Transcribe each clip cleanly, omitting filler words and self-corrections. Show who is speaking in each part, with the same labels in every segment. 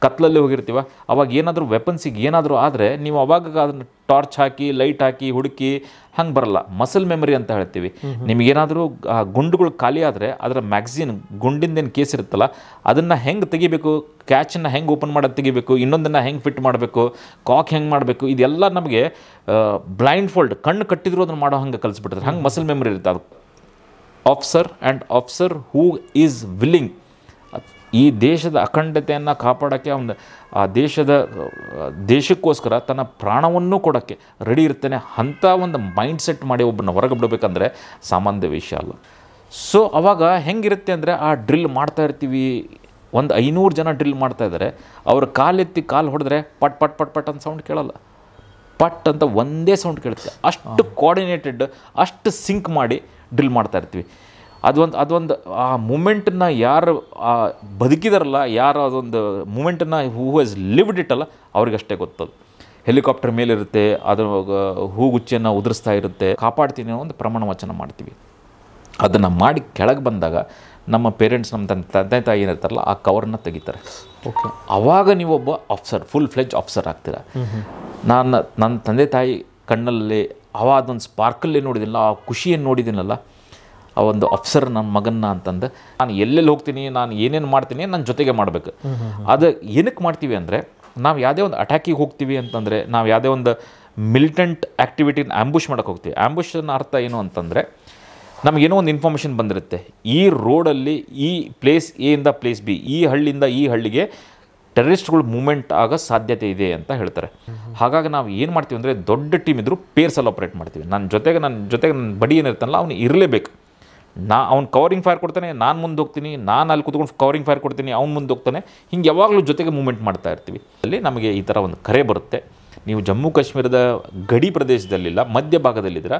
Speaker 1: ಕತ್ಲಲ್ಲಿ ಹೋಗಿರ್ತೀವ, ಅವಾಗ ಏನಾದರೂ ವೆಪನ್ಸಿಗೆ ಏನಾದರೂ ಆದರೆ ನೀವು ಅವಾಗ ಅದನ್ನು ಟಾರ್ಚ್ ಹಾಕಿ ಲೈಟ್ ಹಾಕಿ ಹುಡುಕಿ ಹಂಗೆ ಬರಲ್ಲ. ಮಸಲ್ ಮೆಮರಿ ಅಂತ ಹೇಳ್ತೀವಿ. ನಿಮಗೇನಾದರೂ ಗುಂಡುಗಳು ಖಾಲಿ ಆದರೆ ಅದರ ಮ್ಯಾಗ್ಝಿನ್ ಗುಂಡಿಂದೇನು ಕೇಸ್ ಇರುತ್ತಲ್ಲ ಅದನ್ನು ಹೆಂಗೆ ತೆಗಿಬೇಕು, ಕ್ಯಾಚನ್ನು ಹೆಂಗೆ ಓಪನ್ ಮಾಡೋದು ತೆಗಿಬೇಕು, ಇನ್ನೊಂದನ್ನು ಹೆಂಗೆ ಫಿಟ್ ಮಾಡಬೇಕು, ಕಾಕ್ ಹೆಂಗೆ ಮಾಡಬೇಕು, ಇದೆಲ್ಲ ನಮಗೆ ಬ್ಲೈಂಡ್ ಫೋಲ್ಡ್ ಕಣ್ಣು ಕಟ್ಟಿದ್ರು ಅದನ್ನು ಮಾಡೋ ಹಂಗೆ ಕಲಿಸ್ಬಿಡ್ತಾರೆ. ಹಂಗೆ ಮಸಲ್ ಮೆಮರಿ ಇರುತ್ತೆ. ಅದು ಆಫ್ಸರ್ ಹೂ ಈಸ್ ವಿಲ್ಲಿಂಗ್, ಈ ದೇಶದ ಅಖಂಡತೆಯನ್ನು ಕಾಪಾಡೋಕ್ಕೆ ಆ ದೇಶಕ್ಕೋಸ್ಕರ ತನ್ನ ಪ್ರಾಣವನ್ನು ಕೊಡೋಕ್ಕೆ ರೆಡಿ ಇರ್ತಾನೆ. ಅಂಥ ಒಂದು ಮೈಂಡ್ ಸೆಟ್ ಮಾಡಿ ಒಬ್ಬನ ಹೊರಗೆ ಬಿಡಬೇಕಂದ್ರೆ ಸಾಮಾನ್ಯ ವಿಷಯ ಅಲ್ಲ. ಸೊ ಅವಾಗ ಹೆಂಗಿರುತ್ತೆ ಅಂದರೆ ಆ ಡ್ರಿಲ್ ಮಾಡ್ತಾ ಇರ್ತೀವಿ, ಒಂದು 500 ಜನ ಡ್ರಿಲ್ ಮಾಡ್ತಾಯಿದ್ದಾರೆ, ಅವ್ರ ಕಾಲೆತ್ತಿ ಕಾಲು ಹೊಡೆದ್ರೆ ಪಟ್ ಪಟ್ ಪಟ್ ಪಟ್ ಅಂತ ಸೌಂಡ್ ಕೇಳಲ್ಲ, ಪಟ್ ಅಂತ ಒಂದೇ ಸೌಂಡ್ ಕೇಳುತ್ತೆ. ಅಷ್ಟು ಕೋಆರ್ಡಿನೇಟೆಡ್, ಅಷ್ಟು ಸಿಂಕ್ ಮಾಡಿ ಡ್ರಿಲ್ ಮಾಡ್ತಾ ಇರ್ತೀವಿ. ಅದೊಂದು ಆ ಮೂಮೆಂಟನ್ನು ಯಾರು ಬದುಕಿದಾರಲ್ಲ, ಯಾರು ಅದೊಂದು ಮೂಮೆಂಟನ್ನು ಹೂ ಹ್ಯಾಸ್ ಲಿವ್ಡ್ ಇಟ್ ಅಲ್ಲ ಅವ್ರಿಗಷ್ಟೇ ಗೊತ್ತದು. ಹೆಲಿಕಾಪ್ಟರ್ ಮೇಲಿರುತ್ತೆ, ಅದರ ಹೂಗುಚ್ಚಿಯನ್ನು ಉದುರಿಸ್ತಾ ಇರುತ್ತೆ, ಕಾಪಾಡ್ತೀನಿ ಅನ್ನೋ ಒಂದು ಪ್ರಮಾಣ ವಚನ ಮಾಡ್ತೀವಿ. ಅದನ್ನು ಮಾಡಿ ಕೆಳಗೆ ಬಂದಾಗ ನಮ್ಮ ಪೇರೆಂಟ್ಸ್, ನಮ್ಮ ತಂದೆ ತಾಯಿ ಏನಿರ್ತಾರಲ್ಲ ಆ ಕವರನ್ನು ತೆಗಿತಾರೆ. ಓಕೆ, ಆವಾಗ ನೀವೊಬ್ಬ ಆಫ್ಸರ್, ಫುಲ್ ಫ್ಲೆಜ್ ಆಫ್ಸರ್ ಆಗ್ತೀರ. ನನ್ನ ತಂದೆ ತಾಯಿ ಕಣ್ಣಲ್ಲಿ ಅದೊಂದು ಸ್ಪಾರ್ಕಲ್ಲೇ ನೋಡಿದ್ದೀನಲ್ಲ, ಆ ಖುಷಿಯನ್ನು ನೋಡಿದ್ದೀನಲ್ಲ, ಆ ಒಂದು ಆಫ್ಸರ್ ನನ್ನ ಮಗನ್ನ ಅಂತಂದು ನಾನು ಎಲ್ಲೆಲ್ಲಿ ಹೋಗ್ತೀನಿ, ನಾನು ಏನೇನು ಮಾಡ್ತೀನಿ ನನ್ನ ಜೊತೆಗೆ ಮಾಡಬೇಕು. ಅದು ಏನಕ್ಕೆ ಮಾಡ್ತೀವಿ ಅಂದರೆ, ನಾವು ಯಾವುದೇ ಒಂದು ಅಟ್ಯಾಕಿಗೆ ಹೋಗ್ತೀವಿ ಅಂತಂದರೆ, ನಾವು ಯಾವುದೇ ಒಂದು ಮಿಲಿಟೆಂಟ್ ಆ್ಯಕ್ಟಿವಿಟಿನ ಆ್ಯಂಬುಷ್ ಮಾಡೋಕ್ಕೆ ಹೋಗ್ತೀವಿ. ಆ್ಯಂಬುಷನ ಅರ್ಥ ಏನು ಅಂತಂದರೆ, ನಮಗೇನೋ ಒಂದು ಇನ್ಫಾರ್ಮೇಷನ್ ಬಂದಿರುತ್ತೆ, ಈ ರೋಡಲ್ಲಿ ಈ ಪ್ಲೇಸ್ ಎ ಇಂದ ಪ್ಲೇಸ್ ಬಿ, ಈ ಹಳ್ಳಿಯಿಂದ ಈ ಹಳ್ಳಿಗೆ ಟೆರರಿಸ್ಟ್ಗಳು ಮೂವ್ಮೆಂಟ್ ಆಗೋ ಸಾಧ್ಯತೆ ಇದೆ ಅಂತ ಹೇಳ್ತಾರೆ. ಹಾಗಾಗಿ ನಾವು ಏನು ಮಾಡ್ತೀವಿ ಅಂದರೆ, ದೊಡ್ಡ ಟೀಮ್ ಇದ್ದರೂ ಪೇರ್ಸಲ್ಲಿ ಆಪ್ರೇಟ್ ಮಾಡ್ತೀವಿ. ನನ್ನ ಜೊತೆಗೆ ನನ್ನ ಬಡಿ ಏನಿರ್ತಾನಲ್ಲ ಅವನು ಇರಲೇಬೇಕು. ಅವ್ನು ಕವರಿಂಗ್ ಫೈರ್ ಕೊಡ್ತಾನೆ, ನಾನು ಮುಂದೆ ಹೋಗ್ತೀನಿ, ನಾನು ಅಲ್ಲಿ ಕೂತ್ಕೊಂಡು ಕವರಿಂಗ್ ಫೈರ್ ಕೊಡ್ತೀನಿ, ಅವ್ನು ಮುಂದೆ ಹೋಗ್ತಾನೆ, ಹಿಂಗೆ ಯಾವಾಗಲೂ ಜೊತೆಗೆ ಮೂವ್ಮೆಂಟ್ ಮಾಡ್ತಾ ಇರ್ತೀವಿ. ಅಲ್ಲಿ ನಮಗೆ ಈ ಥರ ಒಂದು ಕರೆ ಬರುತ್ತೆ, ನೀವು ಜಮ್ಮು ಕಾಶ್ಮೀರದ ಗಡಿ ಪ್ರದೇಶದಲ್ಲಿಲ್ಲ, ಮಧ್ಯಭಾಗದಲ್ಲಿದ್ದೀರ,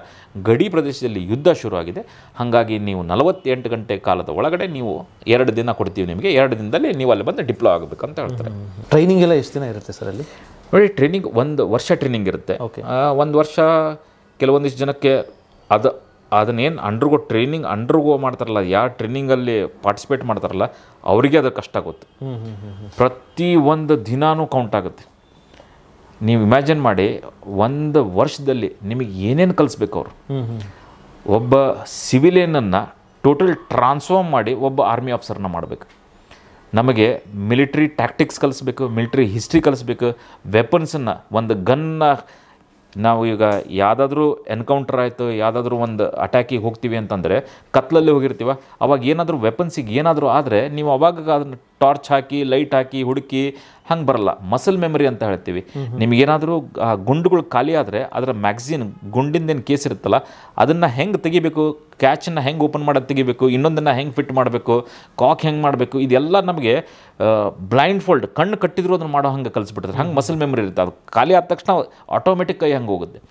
Speaker 1: ಗಡಿ ಪ್ರದೇಶದಲ್ಲಿ ಯುದ್ಧ ಶುರು ಆಗಿದೆ. ಹಾಗಾಗಿ ನೀವು 48 ಗಂಟೆ ಕಾಲದ ಒಳಗಡೆ ನೀವು 2 ದಿನ ಕೊಡ್ತೀವಿ ನಿಮಗೆ, 2 ದಿನದಲ್ಲಿ ನೀವು ಅಲ್ಲಿ ಬಂದು ಡಿಪ್ಲೋ ಆಗಬೇಕಂತ ಹೇಳ್ತಾರೆ.
Speaker 2: ಟ್ರೈನಿಂಗ್ ಎಲ್ಲ ಎಷ್ಟು ದಿನ ಇರುತ್ತೆ ಸರ್ ಅಲ್ಲಿ?
Speaker 1: ನೋಡಿ, ಟ್ರೈನಿಂಗ್ 1 ವರ್ಷ ಟ್ರೈನಿಂಗ್ ಇರುತ್ತೆ. 1 ವರ್ಷ ಕೆಲವೊಂದಿಷ್ಟು ಜನಕ್ಕೆ ಅದನ್ನೇನು ಟ್ರೈನಿಂಗ್ ಅಂಡರ್ಗೋ ಮಾಡ್ತಾರಲ್ಲ, ಯಾರು ಟ್ರೈನಿಂಗಲ್ಲಿ ಪಾರ್ಟಿಸಿಪೇಟ್ ಮಾಡ್ತಾರಲ್ಲ ಅವರಿಗೆ ಅದು ಕಷ್ಟ ಆಗುತ್ತೆ. ಪ್ರತಿ ಒಂದು ದಿನಾನೂ ಕೌಂಟ್ ಆಗುತ್ತೆ. ನೀವು ಇಮ್ಯಾಜಿನ್ ಮಾಡಿ, 1 ವರ್ಷದಲ್ಲಿ ನಿಮಗೆ ಏನೇನು ಕಲಿಸ್ಬೇಕು ಅವರು. ಒಬ್ಬ ಸಿವಿಲಿಯನನ್ನು ಟೋಟಲ್ ಟ್ರಾನ್ಸ್ಫಾರ್ಮ್ ಮಾಡಿ ಒಬ್ಬ ಆರ್ಮಿ ಆಫೀಸರ್ನ ಮಾಡಬೇಕು. ನಮಗೆ ಮಿಲಿಟ್ರಿ ಟ್ಯಾಕ್ಟಿಕ್ಸ್ ಕಲಿಸ್ಬೇಕು, ಮಿಲಿಟ್ರಿ ಹಿಸ್ಟ್ರಿ ಕಲಿಸ್ಬೇಕು, ವೆಪನ್ಸನ್ನು, ಒಂದು ಗನ್ನ. ನಾವು ಈಗ ಯಾವುದಾದ್ರೂ ಎನ್ಕೌಂಟರ್ ಆಯಿತು, ಯಾವುದಾದ್ರೂ ಒಂದು ಅಟ್ಯಾಕಿಗೆ ಹೋಗ್ತೀವಿ ಅಂತಂದರೆ ಕತ್ಲಲ್ಲಿ ಹೋಗಿರ್ತೀವ, ಅವಾಗ ಏನಾದರೂ ವೆಪನ್ಸಿಗೆ ಏನಾದರೂ ಆದರೆ ನೀವು ಅವಾಗ ಅದನ್ನು ಟಾರ್ಚ್ ಹಾಕಿ ಲೈಟ್ ಹಾಕಿ ಹುಡುಕಿ ಹಂಗೆ ಬರಲ್ಲ. ಮಸಲ್ ಮೆಮರಿ ಅಂತ ಹೇಳ್ತೀವಿ. ನಿಮಗೇನಾದರೂ ಗುಂಡುಗಳು ಖಾಲಿ ಆದರೆ ಅದರ ಮ್ಯಾಗ್ಝಿನ್ ಗುಂಡಿಂದೇನು ಕೇಸ್ ಇರುತ್ತಲ್ಲ ಅದನ್ನು ಹೆಂಗೆ ತೆಗಿಬೇಕು, ಕ್ಯಾಚನ್ನು ಹೆಂಗೆ ಓಪನ್ ಮಾಡೋದು ತೆಗಿಬೇಕು, ಇನ್ನೊಂದನ್ನು ಹೆಂಗೆ ಫಿಟ್ ಮಾಡಬೇಕು, ಕಾಕ್ ಹೆಂಗೆ ಮಾಡಬೇಕು, ಇದೆಲ್ಲ ನಮಗೆ ಬ್ಲೈಂಡ್ ಫೋಲ್ಡ್ ಕಣ್ಣು ಕಟ್ಟಿದ್ರು ಅದನ್ನು ಮಾಡೋ ಹಂಗೆ ಕಲಿಸ್ಬಿಡ್ತಾರೆ. ಹಂಗೆ ಮಸಲ್ ಮೆಮರಿ ಇರುತ್ತೆ. ಅದು ಖಾಲಿ ಆದ ತಕ್ಷಣ ಆಟೋಮೆಟಿಕ್ ಕೈ ಹಂಗೆ ಹೋಗುತ್ತೆ.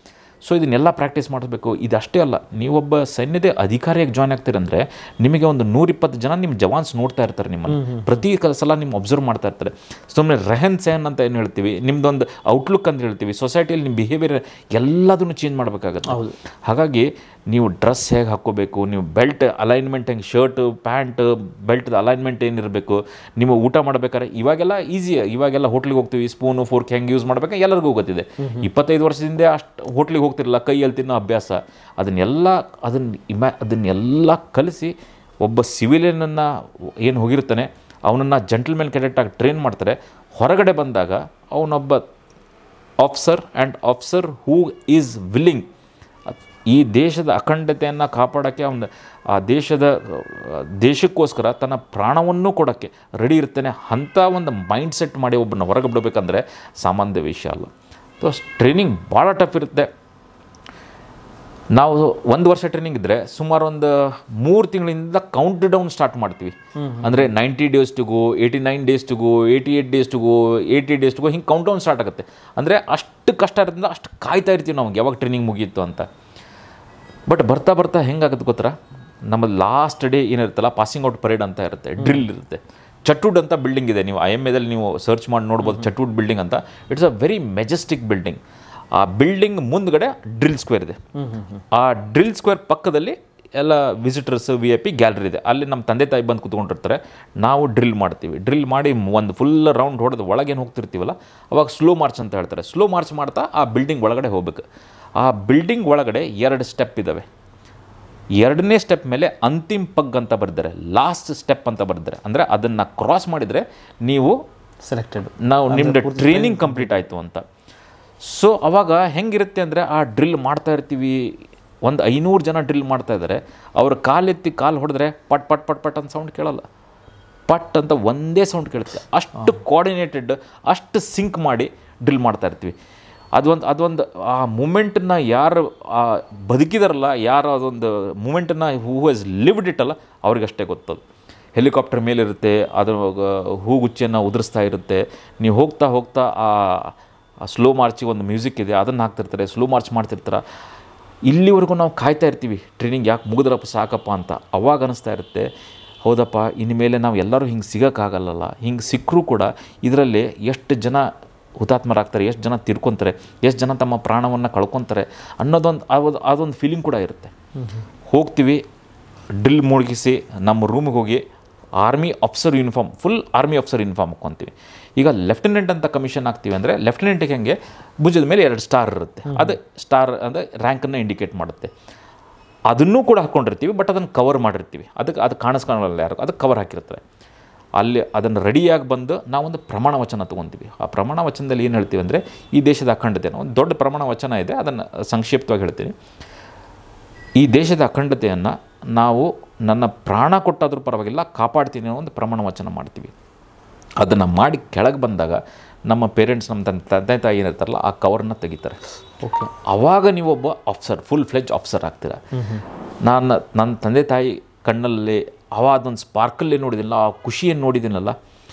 Speaker 1: ಸೊ ಇದನ್ನೆಲ್ಲ ಪ್ರಾಕ್ಟೀಸ್ ಮಾಡಬೇಕು. ಇದಷ್ಟೇ ಅಲ್ಲ, ನೀವೊಬ್ಬ ಸೈನ್ಯದ ಅಧಿಕಾರಿಯಾಗಿ ಜಾಯ್ನ್ ಆಗ್ತೀರಂದರೆ ನಿಮಗೆ ಒಂದು 120 ಜನ ನಿಮ್ಮ ಜವಾನ್ಸ್ ನೋಡ್ತಾ ಇರ್ತಾರೆ, ನಿಮ್ಮನ್ನು ಪ್ರತಿ ಸಲ ನಿಮ್ಮ ಅಬ್ಸರ್ವ್ ಮಾಡ್ತಾ ಇರ್ತಾರೆ. ಸುಮ್ಮನೆ ರೆಹನ್ ಸೆಹನ್ ಅಂತ ಏನು ಹೇಳ್ತೀವಿ, ನಿಮ್ಮದೊಂದು ಔಟ್ಲುಕ್ ಅಂತ ಹೇಳ್ತೀವಿ, ಸೊಸೈಟಿಯಲ್ಲಿ ನಿಮ್ಮ ಬಿಹೇವಿಯರ್ ಎಲ್ಲದನ್ನು ಚೇಂಜ್ ಮಾಡಬೇಕಾಗತ್ತೆ. ಹಾಗಾಗಿ ನೀವು ಡ್ರೆಸ್ ಹೇಗೆ ಹಾಕ್ಕೋಬೇಕು, ನೀವು ಬೆಲ್ಟ್ ಅಲೈನ್ಮೆಂಟ್ ಹೆಂಗೆ, ಶರ್ಟ್ ಪ್ಯಾಂಟ್ ಬೆಲ್ಟ್ದ ಅಲೈನ್ಮೆಂಟ್ ಏನಿರಬೇಕು, ನೀವು ಊಟ ಮಾಡಬೇಕಾದ್ರೆ ಇವಾಗೆಲ್ಲ ಈಸಿ, ಇವಾಗೆಲ್ಲ ಹೋಟ್ಲಿಗೆ ಹೋಗ್ತೀವಿ, ಸ್ಪೂನು ಫೋರ್ಕ್ ಹೆಂಗೆ ಯೂಸ್ ಮಾಡಬೇಕು ಎಲ್ಲರಿಗೂ ಗೊತ್ತಿದೆ. 25 ವರ್ಷದಿಂದ ಅಷ್ಟು ಹೋಟ್ಲಿಗೆ ಹೋಗ್ತಿರಲ್ಲ, ಕೈಯಲ್ಲಿ ತಿನ್ನೋ ಅಭ್ಯಾಸ, ಅದನ್ನೆಲ್ಲ ಕಲಿಸಿ ಒಬ್ಬ ಸಿವಿಲಿಯನನ್ನು ಏನು ಹೋಗಿರ್ತಾನೆ ಅವನನ್ನು ಜೆಂಟಲ್ಮೆನ್ ಕೆಡೆಕ್ಟಾಗಿ ಟ್ರೈನ್ ಮಾಡ್ತಾರೆ. ಹೊರಗಡೆ ಬಂದಾಗ ಅವನೊಬ್ಬ ಆಫ್ಸರ್ ಹೂ ಈಸ್ ವಿಲ್ಲಿಂಗ್, ಈ ದೇಶದ ಅಖಂಡತೆಯನ್ನು ಕಾಪಾಡೋಕ್ಕೆ ಆ ದೇಶಕ್ಕೋಸ್ಕರ ತನ್ನ ಪ್ರಾಣವನ್ನು ಕೊಡೋಕ್ಕೆ ರೆಡಿ ಇರ್ತಾನೆ. ಅಂಥ ಒಂದು ಮೈಂಡ್ ಸೆಟ್ ಮಾಡಿ ಒಬ್ಬನ ಹೊರಗೆ ಬಿಡಬೇಕಂದ್ರೆ ಸಾಮಾನ್ಯ ವಿಷಯ ಅಲ್ಲ. ಸೊ ಟ್ರೈನಿಂಗ್ ಭಾಳ ಟಫ್ ಇರುತ್ತೆ. ನಾವು 1 ವರ್ಷ ಟ್ರೈನಿಂಗ್ ಇದ್ದರೆ ಸುಮಾರು ಒಂದು 3 ತಿಂಗಳಿಂದ ಕೌಂಟ್ ಡೌನ್ ಸ್ಟಾರ್ಟ್ ಮಾಡ್ತೀವಿ. ಅಂದರೆ 90 days to go, 89 days to go, 88 days to go, 80 days to go, ಹಿಂಗೆ ಕೌಂಟ್ ಡೌನ್ ಸ್ಟಾರ್ಟ್ ಆಗುತ್ತೆ. ಅಂದರೆ ಅಷ್ಟು ಕಷ್ಟ ಇರೋದ್ರಿಂದ ಅಷ್ಟು ಕಾಯ್ತಾ ಇರ್ತೀವಿ ನಾವು ಯಾವಾಗ ಟ್ರೈನಿಂಗ್ ಮುಗೀತು ಅಂತ. ಬಟ್ ಬರ್ತಾ ಹೆಂಗಾಗುತ್ತೆ ಗೊತ್ತಾ, ನಮ್ಮ ಲಾಸ್ಟ್ ಡೇ ಏನಿರುತ್ತಲ್ಲ ಪಾಸಿಂಗ್ ಔಟ್ ಪರೇಡ್ ಅಂತ ಇರುತ್ತೆ, ಡ್ರಿಲ್ ಇರುತ್ತೆ. ಚಟ್ವುಡ್ ಅಂತ ಬಿಲ್ಡಿಂಗ್ ಇದೆ, ನೀವು IMAದಲ್ಲಿ ನೀವು ಸರ್ಚ್ ಮಾಡಿ ನೋಡ್ಬೋದು. ಚಟ್ವುಡ್ ಬಿಲ್ಡಿಂಗ್ ಅಂತ, it's a very Majestic building. ಆ ಬಿಲ್ಡಿಂಗ್ ಮುಂದ್ಗಡೆ ಡ್ರಿಲ್ ಸ್ಕ್ವೇರ್ ಇದೆ. ಆ ಡ್ರಿಲ್ ಸ್ಕ್ವೇರ್ ಪಕ್ಕದಲ್ಲಿ ಎಲ್ಲ ವಿಸಿಟರ್ಸ್ VIP ಗ್ಯಾಲರಿ ಇದೆ, ಅಲ್ಲಿ ನಮ್ಮ ತಂದೆ ತಾಯಿ ಬಂದು ಕೂತ್ಕೊಂಡಿರ್ತಾರೆ. ನಾವು ಡ್ರಿಲ್ ಮಾಡ್ತೀವಿ. ಡ್ರಿಲ್ ಮಾಡಿ ಒಂದು ಫುಲ್ ರೌಂಡ್ ಹೊಡೆದು ಒಳಗೇನು ಹೋಗ್ತಿರ್ತೀವಲ್ಲ ಅವಾಗ ಸ್ಲೋ ಮಾರ್ಚ್ ಅಂತ ಹೇಳ್ತಾರೆ. ಸ್ಲೋ ಮಾರ್ಚ್ ಮಾಡ್ತಾ ಆ ಬಿಲ್ಡಿಂಗ್ ಒಳಗಡೆ ಹೋಗ್ಬೇಕು. ಆ ಬಿಲ್ಡಿಂಗ್ ಒಳಗಡೆ 2 ಸ್ಟೆಪ್ ಇದ್ದಾವೆ. 2ನೇ ಸ್ಟೆಪ್ ಮೇಲೆ ಅಂತಿಮ್ ಪಗ್ ಅಂತ ಬರೆದಿದ್ದಾರೆ, ಲಾಸ್ಟ್ ಸ್ಟೆಪ್ ಅಂತ ಬರೆದಿದ್ದಾರೆ. ಅಂದರೆ ಅದನ್ನು ಕ್ರಾಸ್ ಮಾಡಿದರೆ ನೀವು
Speaker 2: ಸೆಲೆಕ್ಟೆಡ್,
Speaker 1: ನಿಮ್ಮದು ಟ್ರೈನಿಂಗ್ ಕಂಪ್ಲೀಟ್ ಆಯಿತು ಅಂತ. ಸೊ ಅವಾಗ ಹೆಂಗಿರುತ್ತೆ ಅಂದರೆ ಆ ಡ್ರಿಲ್ ಮಾಡ್ತಾ ಇರ್ತೀವಿ, ಒಂದು 500 ಜನ ಡ್ರಿಲ್ ಮಾಡ್ತಾ ಇದ್ದಾರೆ. ಅವ್ರ ಕಾಲೆತ್ತಿ ಕಾಲು ಹೊಡೆದ್ರೆ ಪಟ್ ಪಟ್ ಪಟ್ ಪಟ್ ಅಂತ ಸೌಂಡ್ ಕೇಳಲ್ಲ, ಪಟ್ ಅಂತ ಒಂದೇ ಸೌಂಡ್ ಕೇಳುತ್ತೆ. ಅಷ್ಟು ಕೋಆರ್ಡಿನೇಟೆಡ್, ಅಷ್ಟು ಸಿಂಕ್ ಮಾಡಿ ಡ್ರಿಲ್ ಮಾಡ್ತಾ ಇರ್ತೀವಿ. ಅದೊಂದು ಆ ಮೂಮೆಂಟನ್ನು ಯಾರು ಬದುಕಿದಾರಲ್ಲ, ಯಾರು ಅದೊಂದು ಮೂಮೆಂಟನ್ನು ಹೂ ಹ್ಯಾಸ್ ಲಿವ್ಡ್ ಇಟ್ ಅಲ್ಲ, ಅವ್ರಿಗಷ್ಟೇ ಗೊತ್ತದು. ಹೆಲಿಕಾಪ್ಟರ್ ಮೇಲಿರುತ್ತೆ, ಅದರ ಹೂಗುಚ್ಚಿಯನ್ನು ಉದುರಿಸ್ತಾ ಇರುತ್ತೆ. ನೀವು ಹೋಗ್ತಾ ಹೋಗ್ತಾ ಆ ಸ್ಲೋ ಮಾರ್ಚಿಗೆ ಒಂದು ಮ್ಯೂಸಿಕ್ ಇದೆ, ಅದನ್ನು ಹಾಕ್ತಿರ್ತಾರೆ, ಸ್ಲೋ ಮಾರ್ಚ್ ಮಾಡ್ತಿರ್ತಾರೆ. ಇಲ್ಲಿವರೆಗೂ ನಾವು ಕಾಯ್ತಾ ಇರ್ತೀವಿ ಟ್ರೈನಿಂಗ್ ಯಾಕೆ ಮುಗಿದ್ರಪ್ಪ ಸಾಕಪ್ಪ ಅಂತ. ಅವಾಗ ಅನ್ನಿಸ್ತಾ ಇರುತ್ತೆ, ಹೌದಪ್ಪ ಇನ್ಮೇಲೆ ನಾವು ಎಲ್ಲರೂ ಹಿಂಗೆ ಸಿಗೋಕ್ಕಾಗಲ್ಲ. ಹಿಂಗೆ ಸಿಕ್ಕರೂ ಕೂಡ ಇದರಲ್ಲಿ ಎಷ್ಟು ಜನ ಹುತಾತ್ಮರಾಗ್ತಾರೆ, ಎಷ್ಟು ಜನ ತಿರ್ಕೊತಾರೆ, ಎಷ್ಟು ಜನ ತಮ್ಮ ಪ್ರಾಣವನ್ನು ಕಳ್ಕೊತಾರೆ ಅದೊಂದು ಫೀಲಿಂಗ್ ಕೂಡ ಇರುತ್ತೆ. ಹೋಗ್ತೀವಿ, ಡ್ರಿಲ್ ಮುಳುಗಿಸಿ ನಮ್ಮ ರೂಮಿಗೆ ಹೋಗಿ army officer uniform, full army officer uniform ಹಾಕ್ಕೊತೀವಿ. ಈಗ ಲೆಫ್ಟಿನೆಂಟ್ ಅಂತ ಕಮಿಷನ್ ಆಗ್ತೀವಿ ಅಂದರೆ ಲೆಫ್ಟಿನೆಂಟಿಗೆ ಹೆಂಗೆ ಭುಜದ ಮೇಲೆ 2 ಸ್ಟಾರ್ ಇರುತ್ತೆ, ಅದು ಸ್ಟಾರ್ ಅಂದರೆ ರ್ಯಾಂಕನ್ನು ಇಂಡಿಕೇಟ್ ಮಾಡುತ್ತೆ. ಅದನ್ನೂ ಕೂಡ ಹಾಕ್ಕೊಂಡಿರ್ತೀವಿ, ಬಟ್ ಅದನ್ನು ಕವರ್ ಮಾಡಿರ್ತೀವಿ, ಅದು ಕಾಣಿಸ್ಕೊಳ್ಳಲ್ಲ ಯಾರು, ಅದಕ್ಕೆ ಕವರ್ ಹಾಕಿರ್ತಾರೆ. ಅಲ್ಲಿ ಅದನ್ನು ರೆಡಿಯಾಗಿ ಬಂದು ನಾವೊಂದು ಪ್ರಮಾಣ ವಚನ ತೊಗೊತೀವಿ. ಆ ಪ್ರಮಾಣ ವಚನದಲ್ಲಿ ಏನು ಹೇಳ್ತೀವಿ ಅಂದರೆ ಈ ದೇಶದ ಅಖಂಡತೆಯನ್ನು, ಒಂದು ದೊಡ್ಡ ಪ್ರಮಾಣ ವಚನ ಇದೆ, ಅದನ್ನು ಸಂಕ್ಷಿಪ್ತವಾಗಿ ಹೇಳ್ತೀನಿ. ಈ ದೇಶದ ಅಖಂಡತೆಯನ್ನು ನಾವು ನನ್ನ ಪ್ರಾಣ ಕೊಟ್ಟಾದರೂ ಪರವಾಗಿಲ್ಲ ಕಾಪಾಡ್ತೀನಿ ಅನ್ನೋ ಒಂದು ಪ್ರಮಾಣ ವಚನ ಮಾಡ್ತೀವಿ. ಅದನ್ನು ಮಾಡಿ ಕೆಳಗೆ ಬಂದಾಗ ನಮ್ಮ ಪೇರೆಂಟ್ಸ್, ನಮ್ಮ ತಂದೆ ತಾಯಿ ಏನಿರ್ತಾರಲ್ಲ ಆ ಕವರನ್ನು ತೆಗಿತಾರೆ.
Speaker 2: ಓಕೆ,
Speaker 1: ಆವಾಗ ನೀವೊಬ್ಬ ಆಫೀಸರ್, ಫುಲ್ ಫ್ಲೆಜ್ ಆಫೀಸರ್ ಆಗ್ತೀರ. ನನ್ನ ತಂದೆ ತಾಯಿ ಕಣ್ಣಲ್ಲಿ ಅದೊಂದು ಸ್ಪಾರ್ಕಲ್ಲೇ ನೋಡಿದಿಲ್ಲ, ಆ ಖುಷಿಯನ್ನು ನೋಡಿದ್ದೀನಲ್ಲ,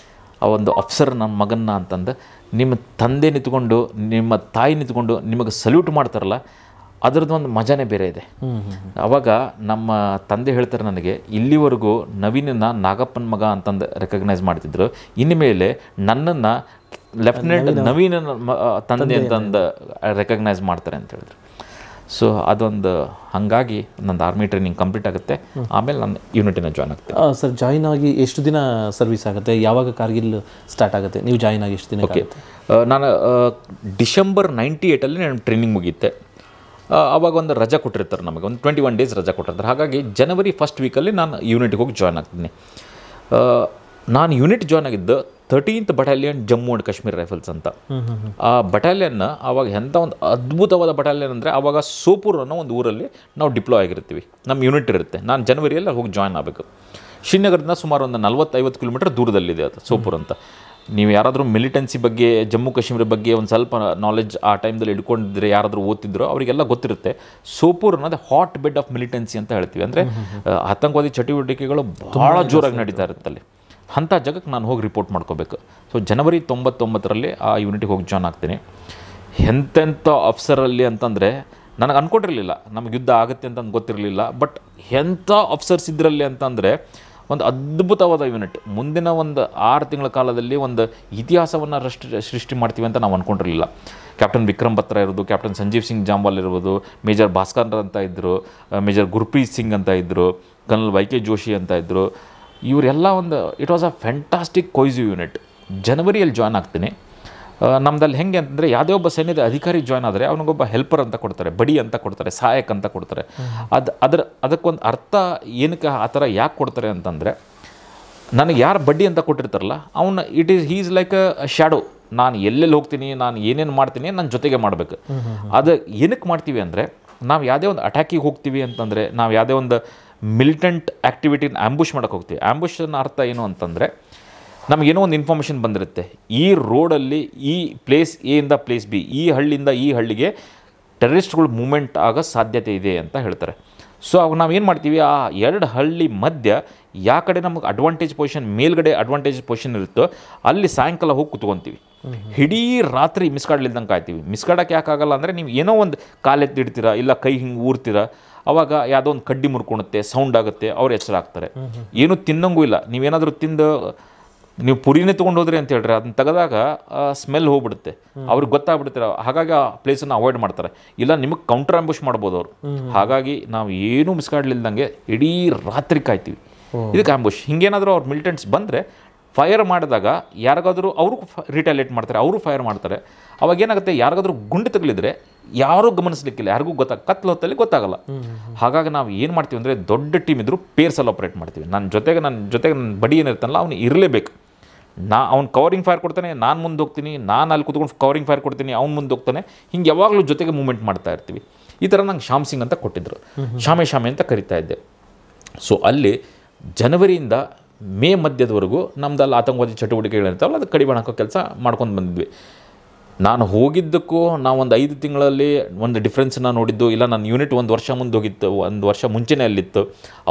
Speaker 1: ಆ ಒಂದು ಆಫೀಸರ್ ನನ್ನ ಮಗನ್ನ ಅಂತಂದು ನಿಮ್ಮ ತಂದೆ ನಿಂತ್ಕೊಂಡು ನಿಮ್ಮ ತಾಯಿ ನಿಂತ್ಕೊಂಡು ನಿಮಗೆ ಸಲ್ಯೂಟ್ ಮಾಡ್ತಾರಲ್ಲ, ಅದರದ್ದು ಒಂದು ಮಜಾನೇ ಬೇರೆ ಇದೆ. ಆವಾಗ ನಮ್ಮ ತಂದೆ ಹೇಳ್ತಾರೆ ನನಗೆ, ಇಲ್ಲಿವರೆಗೂ ನವೀನನ್ನ ನಾಗಪ್ಪನ ಮಗ ಅಂತಂದು ರೆಕಗ್ನೈಸ್ ಮಾಡ್ತಿದ್ರು, ಇನ್ಮೇಲೆ ನನ್ನನ್ನು ಲೆಫ್ಟಿನೆಂಟ್ ನವೀನ ತಂದೆ ಅಂತಂದು ರೆಕಗ್ನೈಸ್ ಮಾಡ್ತಾರೆ ಅಂತ ಹೇಳಿದ್ರು. ಸೊ ಅದೊಂದು ಹಾಗಾಗಿ ನಂದು ಆರ್ಮಿ ಟ್ರೈನಿಂಗ್ ಕಂಪ್ಲೀಟ್ ಆಗುತ್ತೆ. ಆಮೇಲೆ ನಾನು ಯೂನಿಟಿನ ಜಾಯ್ನ್ ಆಗ್ತೇನೆ.
Speaker 2: ಸರ್, ಜಾಯ್ನ್ ಆಗಿ ಎಷ್ಟು ದಿನ ಸರ್ವಿಸ್ ಆಗುತ್ತೆ? ಯಾವಾಗ ಕಾರ್ಗಿಲ್ ಸ್ಟಾರ್ಟ್ ಆಗುತ್ತೆ? ನೀವು ಜಾಯ್ನ್ ಆಗಿ ಎಷ್ಟು ದಿನ?
Speaker 1: ಓಕೆ, ನಾನು ಡಿಸೆಂಬರ್ 98 ನಾನು ಟ್ರೈನಿಂಗ್ ಮುಗಿಯುತ್ತೆ. ಆವಾಗ ಒಂದು ರಜಾ ಕೊಟ್ಟಿರ್ತಾರೆ ನಮಗೆ, ಒಂದು 21 ಡೇಸ್ ರಜಾ ಕೊಟ್ಟಿರ್ತಾರೆ. ಹಾಗಾಗಿ ಜನವರಿ ಫಸ್ಟ್ ವೀಕಲ್ಲಿ ನಾನು ಯೂನಿಟ್ಗೆ ಹೋಗಿ ಜಾಯ್ನ್ ಆಗ್ತೀನಿ. ನಾನು ಯೂನಿಟ್ ಜಾಯ್ನ್ ಆಗಿದ್ದು 13th battalion Jammu and Kashmir rifles ಅಂತ. ಆ ಬಟಾಲಿಯನ್ನ ಆವಾಗ ಎಂಥ ಒಂದು ಅದ್ಭುತವಾದ ಬಟಾಲಿಯನ್ ಅಂದರೆ, ಆವಾಗ ಸೋಪೂರ್ ಅನ್ನೋ ಒಂದು ಊರಲ್ಲಿ ನಾವು ಡಿಪ್ಲಾಯ್ ಆಗಿರ್ತೀವಿ, ನಮ್ಮ ಯೂನಿಟ್ ಇರುತ್ತೆ. ನಾನು ಜನವರಿಯಲ್ಲಿ ಹೋಗಿ ಜಾಯ್ನ್ ಆಗಬೇಕು. ಶ್ರೀನಗರದಿಂದ ಸುಮಾರು ಒಂದು 40-50 ಕಿಲೋಮೀಟರ್ ದೂರದಲ್ಲಿದೆ ಅದು ಸೋಪೂರ್ ಅಂತ. ನೀವು ಯಾರಾದರೂ ಮಿಲಿಟೆನ್ಸಿ ಬಗ್ಗೆ, ಜಮ್ಮು ಕಾಶ್ಮೀರ ಬಗ್ಗೆ ಒಂದು ಸ್ವಲ್ಪ ನಾಲೆಜ್ ಆ ಟೈಮ್ದಲ್ಲಿ ಇಟ್ಕೊಂಡಿದ್ರೆ, ಯಾರಾದರೂ ಓದ್ತಿದ್ರು ಅವರಿಗೆಲ್ಲ ಗೊತ್ತಿರುತ್ತೆ. ಸೋಪೂರ್ ಅನ್ನೋದು ಹಾಟ್ ಬೆಡ್ ಆಫ್ ಮಿಲಿಟೆನ್ಸಿ ಅಂತ ಹೇಳ್ತೀವಿ. ಅಂದರೆ ಆತಂಕವಾದಿ ಚಟುವಟಿಕೆಗಳು ಭಾಳ ಜೋರಾಗಿ ನಡೀತಾ ಇರುತ್ತೆ ಅಲ್ಲಿ. ಅಂಥ ಜಾಗಕ್ಕೆ ನಾನು ಹೋಗಿ ರಿಪೋರ್ಟ್ ಮಾಡ್ಕೋಬೇಕು. ಸೊ ಜನವರಿ 99ರಲ್ಲಿ ಆ ಯೂನಿಟಿಗೆ ಹೋಗಿ ಜಾಯ್ನ್ ಆಗ್ತೀನಿ. ಎಂತೆಂಥ ಆಫೀಸರಲ್ಲಿ ಅಂತಂದರೆ ನನಗೆ ಅಂದ್ಕೊಂಡಿರಲಿಲ್ಲ ನಮಗೆ ಯುದ್ಧ ಆಗುತ್ತೆ ಅಂತ ಗೊತ್ತಿರಲಿಲ್ಲ. ಬಟ್ ಎಂಥ ಆಫೀಸರ್ಸ್ ಇದರಲ್ಲಿ ಅಂತಂದರೆ ಒಂದು ಅದ್ಭುತವಾದ ಯೂನಿಟ್. ಮುಂದಿನ ಒಂದು 6 ತಿಂಗಳ ಕಾಲದಲ್ಲಿ ಒಂದು ಇತಿಹಾಸವನ್ನು ಸೃಷ್ಟಿ ಮಾಡ್ತೀವಿ ಅಂತ ನಾವು ಅಂದ್ಕೊಂಡಿರಲಿಲ್ಲ. ಕ್ಯಾಪ್ಟನ್ ವಿಕ್ರಮ್ ಬತ್ರಾ ಇರ್ಬೋದು, ಕ್ಯಾಪ್ಟನ್ ಸಂಜೀವ್ ಸಿಂಗ್ ಜಾಂವಾಲ್ ಇರ್ಬೋದು, ಮೇಜರ್ ಭಾಸ್ಕರ್ ಅಂತ ಇದ್ದರು, ಮೇಜರ್ ಗುರ್ಪ್ರೀತ್ ಸಿಂಗ್ ಅಂತ ಇದ್ದರು, ಕರ್ನಲ್ YK ಜೋಶಿ ಅಂತ ಇದ್ದರು. ಇವರೆಲ್ಲ ಒಂದು it was a fantastic cohesive unit. ಜನವರಿಯಲ್ಲಿ ಜಾಯ್ನ್ ಆಗ್ತೀನಿ. ನಮ್ಮದಲ್ಲಿ ಹೆಂಗೆ ಅಂತಂದರೆ, ಯಾವುದೇ ಒಬ್ಬ ಸೈನ್ಯದ ಅಧಿಕಾರಿ ಜಾಯ್ನ್ ಆದರೆ ಅವನಿಗೊಬ್ಬ ಹೆಲ್ಪರ್ ಅಂತ ಕೊಡ್ತಾರೆ, ಬಡಿ ಅಂತ ಕೊಡ್ತಾರೆ, ಸಹಾಯಕ ಅಂತ ಕೊಡ್ತಾರೆ. ಅದಕ್ಕೊಂದು ಅರ್ಥ ಏನಕ್ಕೆ ಆ ಥರ ಯಾಕೆ ಕೊಡ್ತಾರೆ ಅಂತಂದರೆ, ನನಗೆ ಯಾರು ಬಡ್ಡಿ ಅಂತ ಕೊಟ್ಟಿರ್ತಾರಲ್ಲ ಅವನ್ನ ಹೀಸ್ ಲೈಕ್ ಅ ಶ್ಯಾಡೋ. ನಾನು ಎಲ್ಲೆಲ್ಲಿ ಹೋಗ್ತೀನಿ, ನಾನು ಏನೇನು ಮಾಡ್ತೀನಿ ನನ್ನ ಜೊತೆಗೆ ಮಾಡಬೇಕು. ಅದು ಏನಕ್ಕೆ ಮಾಡ್ತೀವಿ ಅಂದರೆ, ನಾವು ಯಾವುದೇ ಒಂದು ಅಟ್ಯಾಕಿಗೆ ಹೋಗ್ತೀವಿ ಅಂತಂದರೆ, ನಾವು ಯಾವುದೇ ಒಂದು ಮಿಲಿಟೆಂಟ್ ಆ್ಯಕ್ಟಿವಿಟಿನ ಆ್ಯಂಬುಷ್ ಮಾಡೋಕ್ಕೆ ಹೋಗ್ತೀವಿ. ಆ್ಯಂಬುಷನ್ನ ಅರ್ಥ ಏನು ಅಂತಂದರೆ, ನಮಗೇನೋ ಒಂದು ಇನ್ಫಾರ್ಮೇಷನ್ ಬಂದಿರುತ್ತೆ, ಈ ರೋಡಲ್ಲಿ ಈ ಪ್ಲೇಸ್ ಎ ಇಂದ ಪ್ಲೇಸ್ ಬಿ, ಈ ಹಳ್ಳಿಯಿಂದ ಈ ಹಳ್ಳಿಗೆ ಟೆರರಿಸ್ಟ್ಗಳು ಮೂವ್ಮೆಂಟ್ ಆಗೋ ಸಾಧ್ಯತೆ ಇದೆ ಅಂತ ಹೇಳ್ತಾರೆ. ಸೊ ಅವಾಗ ನಾವು ಏನು ಮಾಡ್ತೀವಿ, ಆ 2 ಹಳ್ಳಿ ಮಧ್ಯ ಯಾವ ಕಡೆ ನಮಗೆ ಅಡ್ವಾಂಟೇಜ್ ಪೊಸಿಷನ್, ಮೇಲ್ಗಡೆ ಅಡ್ವಾಂಟೇಜ್ ಪೊಸಿಷನ್ ಇರುತ್ತೋ ಅಲ್ಲಿ ಸಾಯಂಕಾಲ ಹೋಗಿ ಕುತ್ಕೊತೀವಿ. ಇಡೀ ರಾತ್ರಿ ಮಿಸ್ಕಾಡ್ಲಿಲ್ದಂಗೆ ಕಾಯ್ತೀವಿ. ಮಿಸ್ಕಾಡಕ್ಕೆ ಯಾಕಾಗಲ್ಲ ಅಂದರೆ, ನೀವು ಏನೋ ಒಂದು ಕಾಲೆತ್ತಿಡ್ತೀರಾ, ಇಲ್ಲ ಕೈ ಹಿಂಗೆ ಊರ್ತೀರಾ, ಅವಾಗ ಯಾವುದೋ ಒಂದು ಕಡ್ಡಿ ಮುರ್ಕೊಳುತ್ತೆ, ಸೌಂಡ್ ಆಗುತ್ತೆ, ಅವ್ರು ಎಚ್ಚರ ಆಗ್ತಾರೆ. ಏನೂ ತಿನ್ನಂಗೂ ಇಲ್ಲ. ನೀವೇನಾದರೂ ತಿಂದು ನೀವು ಪುರಿನೇ ತೊಗೊಂಡು ಹೋದ್ರಿ ಅಂತ ಹೇಳ್ರಿ, ಅದನ್ನ ತೆಗೆದಾಗ ಸ್ಮೆಲ್ ಹೋಗ್ಬಿಡುತ್ತೆ, ಅವ್ರಿಗೆ ಗೊತ್ತಾಗ್ಬಿಡುತ್ತೆ. ಹಾಗಾಗಿ ಆ ಪ್ಲೇಸನ್ನು ಅವಾಯ್ಡ್ ಮಾಡ್ತಾರೆ. ಇಲ್ಲ ನಿಮಗೆ ಕೌಂಟರ್ ಆಂಬುಷ್ ಮಾಡ್ಬೋದು ಅವರು. ಹಾಗಾಗಿ ನಾವು ಏನೂ ಮಿಸ್ಗಾಡ್ಲಿಲ್ದಂಗೆ ಇಡೀ ರಾತ್ರಿ ಕಾಯ್ತೀವಿ. ಇದಕ್ಕೆ ಆಂಬುಷ್. ಹಿಂಗೇನಾದರೂ ಅವ್ರು ಮಿಲಿಟೆಂಟ್ಸ್ ಬಂದರೆ ಫೈರ್ ಮಾಡಿದಾಗ ಯಾರಿಗಾದರೂ ಅವರು ರಿಟಾಲಿಯೇಟ್ ಮಾಡ್ತಾರೆ, ಅವರು ಫೈರ್ ಮಾಡ್ತಾರೆ. ಅವಾಗ ಏನಾಗುತ್ತೆ, ಯಾರಿಗಾದ್ರೂ ಗುಂಡು ತಗಲಿದ್ರೆ ಯಾರೂ ಗಮನಿಸ್ಲಿಕ್ಕಿಲ್ಲ, ಯಾರಿಗೂ ಕತ್ಲು ಹೊತ್ತಲ್ಲಿ ಗೊತ್ತಾಗಲ್ಲ. ಹಾಗಾಗಿ ನಾವು ಏನು ಮಾಡ್ತೀವಿ ಅಂದರೆ, ದೊಡ್ಡ ಟೀಮ್ ಇದ್ದರೂ ಪೇರ್ಸಲ್ಲಿ ಆಪ್ರೇಟ್ ಮಾಡ್ತೀವಿ. ನನ್ನ ಜೊತೆಗೆ ನನ್ನ ಬಡಿ ಏನಿರ್ತಾನಲ್ಲ ಅವನು ಇರಲೇಬೇಕು. ಅವ್ನು ಕವರಿಂಗ್ ಫೈರ್ ಕೊಡ್ತಾನೆ, ನಾನು ಮುಂದೆ ಹೋಗ್ತೀನಿ, ನಾನು ಅಲ್ಲಿ ಕೂತ್ಕೊಂಡು ಕವರಿಂಗ್ ಫೈರ್ ಕೊಡ್ತೀನಿ, ಅವ್ನು ಮುಂದೆ ಹೋಗ್ತಾನೆ. ಹಿಂಗೆ ಯಾವಾಗಲೂ ಜೊತೆಗೆ ಮೂವ್ಮೆಂಟ್ ಮಾಡ್ತಾ ಇರ್ತೀವಿ. ಈ ಥರ ನಂಗೆ ಶ್ಯಾಮ್ ಸಿಂಗ್ ಅಂತ ಕೊಟ್ಟಿದ್ದರು, ಶಾಮೆ ಅಂತ ಕರಿತಾ ಇದ್ದೆ. ಸೊ ಅಲ್ಲಿ ಜನವರಿಯಿಂದ ಮೇ ಮಧ್ಯದವರೆಗೂ ನಮ್ದಲ್ಲಿ ಆತಂಕವಾದಿ ಚಟುವಟಿಕೆಗಳಿರ್ತಾವಲ್ಲ, ಅದು ಕಡಿವಾಣ ಹಾಕೋ ಕೆಲಸ ಮಾಡ್ಕೊಂಡು ಬಂದಿದ್ವಿ. ನಾನು ಹೋಗಿದ್ದಕ್ಕೂ ನಾವು ಒಂದು 5 ತಿಂಗಳಲ್ಲಿ ಒಂದು ಡಿಫ್ರೆನ್ಸನ್ನ ನೋಡಿದ್ದು. ಇಲ್ಲ ನನ್ನ ಯೂನಿಟ್ 1 ವರ್ಷ ಮುಂದೆ ಹೋಗಿತ್ತು, 1 ವರ್ಷ ಮುಂಚೆನೇ ಅಲ್ಲಿತ್ತು.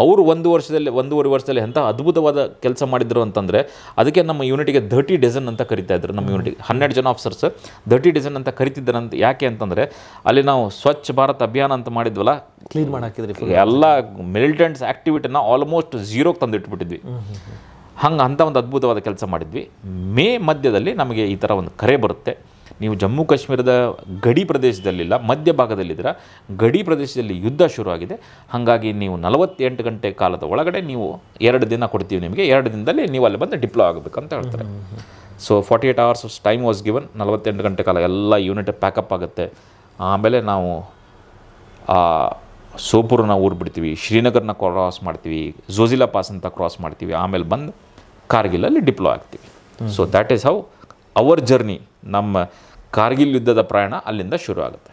Speaker 1: ಅವರು 1 ವರ್ಷದಲ್ಲಿ ಎಂಥ ಅದ್ಭುತವಾದ ಕೆಲಸ ಮಾಡಿದ್ರು ಅಂತಂದರೆ, ಅದಕ್ಕೆ ನಮ್ಮ ಯೂನಿಟಿಗೆ 30 ಡಜನ್ ಅಂತ ಕರಿತಾ ಇದ್ರು. ನಮ್ಮ ಯೂನಿಟಿಗೆ 12 ಜನ ಆಫೀಸರ್ಸ್ 30 ಡಜನ್ ಅಂತ ಕರಿತಿದ್ದಾರಂತ. ಯಾಕೆ ಅಂತಂದರೆ, ಅಲ್ಲಿ ನಾವು ಸ್ವಚ್ಛ ಭಾರತ್ ಅಭಿಯಾನ ಅಂತ ಮಾಡಿದ್ವಲ್ಲ,
Speaker 2: ಕ್ಲೀನ್ ಮಾಡಿ ಹಾಕಿದ್ರಿ,
Speaker 1: ಎಲ್ಲ ಮಿಲಿಟೆಂಟ್ಸ್ ಆ್ಯಕ್ಟಿವಿಟಿನ ಆಲ್ಮೋಸ್ಟ್ ಝೀರೋಗೆ ತಂದಿಟ್ಬಿಟ್ಟಿದ್ವಿ. ಅಂಥ ಒಂದು ಅದ್ಭುತವಾದ ಕೆಲಸ ಮಾಡಿದ್ವಿ. ಮೇ ಮಧ್ಯದಲ್ಲಿ ನಮಗೆ ಈ ಥರ ಒಂದು ಕರೆ ಬರುತ್ತೆ, ನೀವು ಜಮ್ಮು ಕಾಶ್ಮೀರದ ಗಡಿ ಪ್ರದೇಶದಲ್ಲಿಲ್ಲ, ಮಧ್ಯಭಾಗದಲ್ಲಿದ್ದೀರ, ಗಡಿ ಪ್ರದೇಶದಲ್ಲಿ ಯುದ್ಧ ಶುರುವಾಗಿದೆ. ಹಾಗಾಗಿ ನೀವು 48 ಗಂಟೆ ಕಾಲದ ಒಳಗಡೆ ನೀವು 2 ದಿನ ಕೊಡ್ತೀವಿ ನಿಮಗೆ, 2 ದಿನದಲ್ಲಿ ನೀವು ಅಲ್ಲಿ ಬಂದು ಡಿಪ್ಲೋ ಆಗಬೇಕಂತ ಹೇಳ್ತಾರೆ. So 48 hours time was given. 48 ಗಂಟೆ ಕಾಲ ಎಲ್ಲ ಯೂನಿಟ್ ಪ್ಯಾಕಪ್ ಆಗುತ್ತೆ. ಆಮೇಲೆ ನಾವು ಸೋಪುರನ ಊರು ಬಿಡ್ತೀವಿ, ಶ್ರೀನಗರ್ನ ಕ್ರಾಸ್ ಮಾಡ್ತೀವಿ, ಝೋಜಿಲಾ ಪಾಸ್ ಅಂತ ಕ್ರಾಸ್ ಮಾಡ್ತೀವಿ, ಆಮೇಲೆ ಬಂದು ಕಾರ್ಗಿಲಲ್ಲಿ ಡಿಪ್ಲೋ ಆಗ್ತೀವಿ. So that is how our journey, ನಮ್ಮ ಕಾರ್ಗಿಲ್ ಯುದ್ಧದ ಪ್ರಯಾಣ ಅಲ್ಲಿಂದ ಶುರು ಆಗುತ್ತೆ.